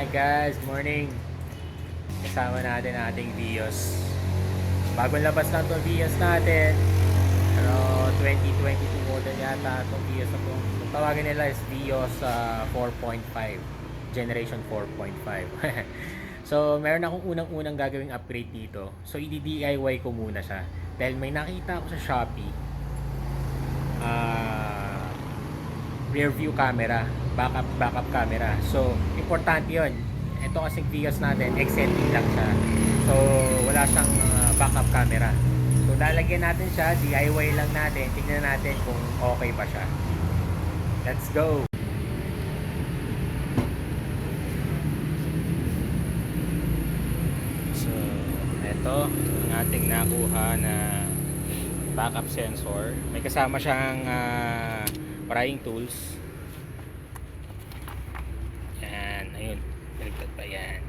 Hi guys, good morning. Kasama natin ang ating Vios. Bagong labas lang itong Vios natin. Ano, 2022 model yata itong Vios na itong. Kung tawagin nila is Vios 4.5. Generation 4.5. So, meron akong unang-unang gagawing upgrade dito. So, i-DIY ko muna siya. Dahil may nakita ako sa Shopee. Rear view camera, backup camera. So, importante 'yon. Ito kasing Vios natin, XLE lang siya. So, wala siyang backup camera. So, lalagyan natin siya, DIY lang natin. Tingnan natin kung okay ba siya. Let's go. So, ito ang ating nakuha na backup sensor. May kasama siyang prying tools. Yan, ayun. Baligtad pa yan.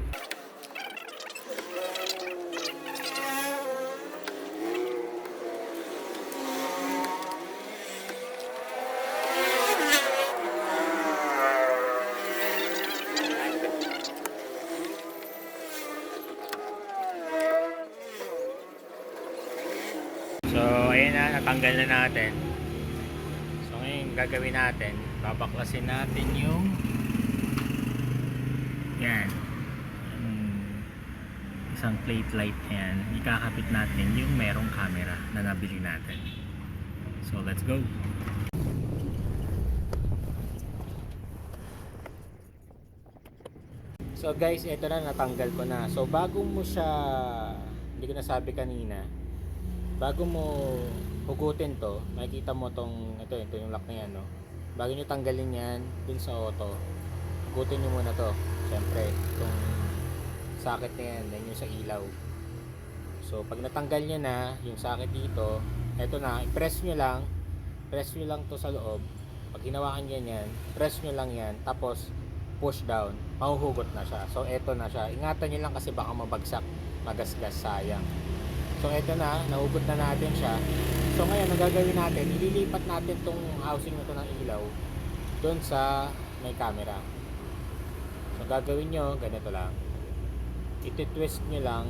So, ayan na, natanggal na natin. So, ngayon gagawin natin, babaklasin natin yung yan, isang plate light yan. Ikakapit natin yung merong camera na nabili natin. So, let's go. So guys, ito na, natanggal ko na. So, bago mo siya, hindi ko nasabi kanina, bago mo hugutin to, makikita mo tong ito yung lock na yan, no? Bago nyo tanggalin yan dun sa auto, hugutin nyo muna to. Siyempre, itong socket na yan, then yung sa ilaw. So, pag natanggal nyo na yung socket dito, ito na, press nyo lang to sa loob. Pag hinawakan nyo yan, press nyo lang yan, tapos push down, mahuhugot na siya. So, ito na siya. Ingatan nyo lang kasi baka mabagsak, magasgas, sayang. So, eto na, nahugot na natin siya. So, ngayon, ang gagawin natin, ililipat natin tong housing na to ng ilaw doon sa may camera. So, gagawin nyo, ganito lang. Iti-twist nyo lang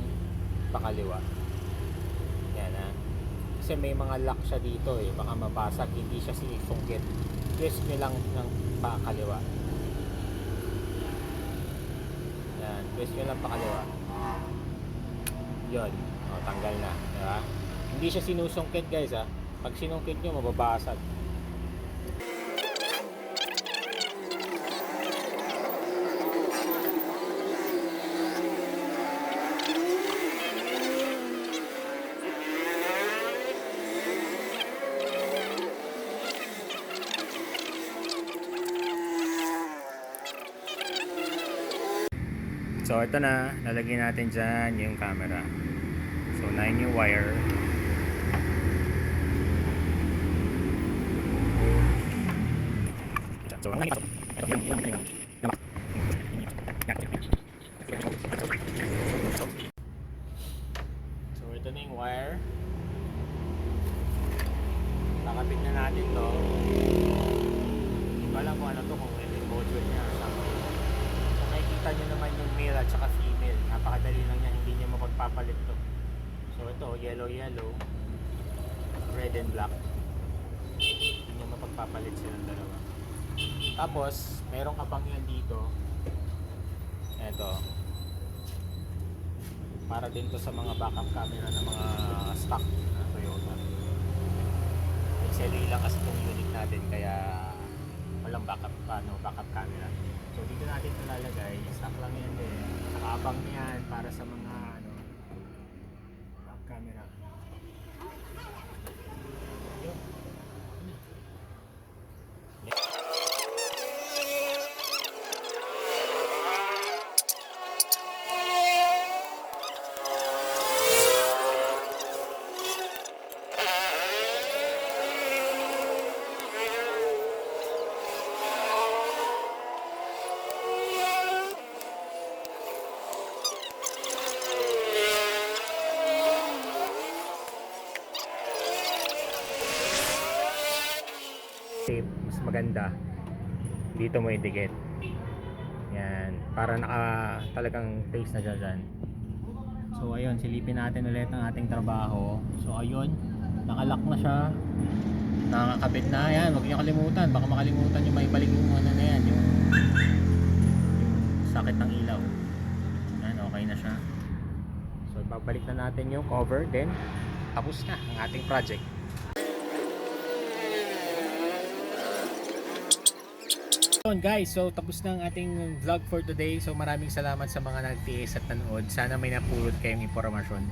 pakaliwa. Yan ha. Kasi may mga lock siya dito eh. Baka mabasag, hindi siya sinisungkit. Twist nyo lang ng pakaliwa. Yan, twist nyo lang pakaliwa. Yun. O, tanggal na, diba? Hindi siya sinusungkit guys ha. Pag sinungkit nyo, mababasag. So ito na, lalagyan natin dyan yung camera. So 9 yung wire. So ito na yung wire. Nakapit na natin to. Hindi ko alam kung ano to, kung ito yung module niya. So nakikita nyo naman yung male at saka female. Napakadali lang niya, hindi niya mapagpapalit to. So ito, yellow, red and black. Hindi niya mapagpapalit silang dalawa. Tapos, meron ka pang yan dito. Ito. Para din to sa mga backup camera ng mga stock na Toyota. XLE lang kasi itong unit natin, kaya walang backup camera. So dito natin ito lalagay. Stock lang yan din. Nakaabang yan para sa mga backup camera. Mas maganda dito mo idikit yan. para talagang face na siya dyan. So ayun, silipin natin ulit ang ating trabaho. So ayun, nakalock na siya, nakakabit na yan. Huwag niyo kalimutan, baka makalimutan nyo may balik yung ano na yan, yung sakit ng ilaw. Yan, okay na siya. So babalik na natin yung cover, then tapos na ang ating project. Guys, so tapos na ang ating vlog for today. So maraming salamat sa mga nagtiis at nanood. Sana may napulot kayong impormasyon.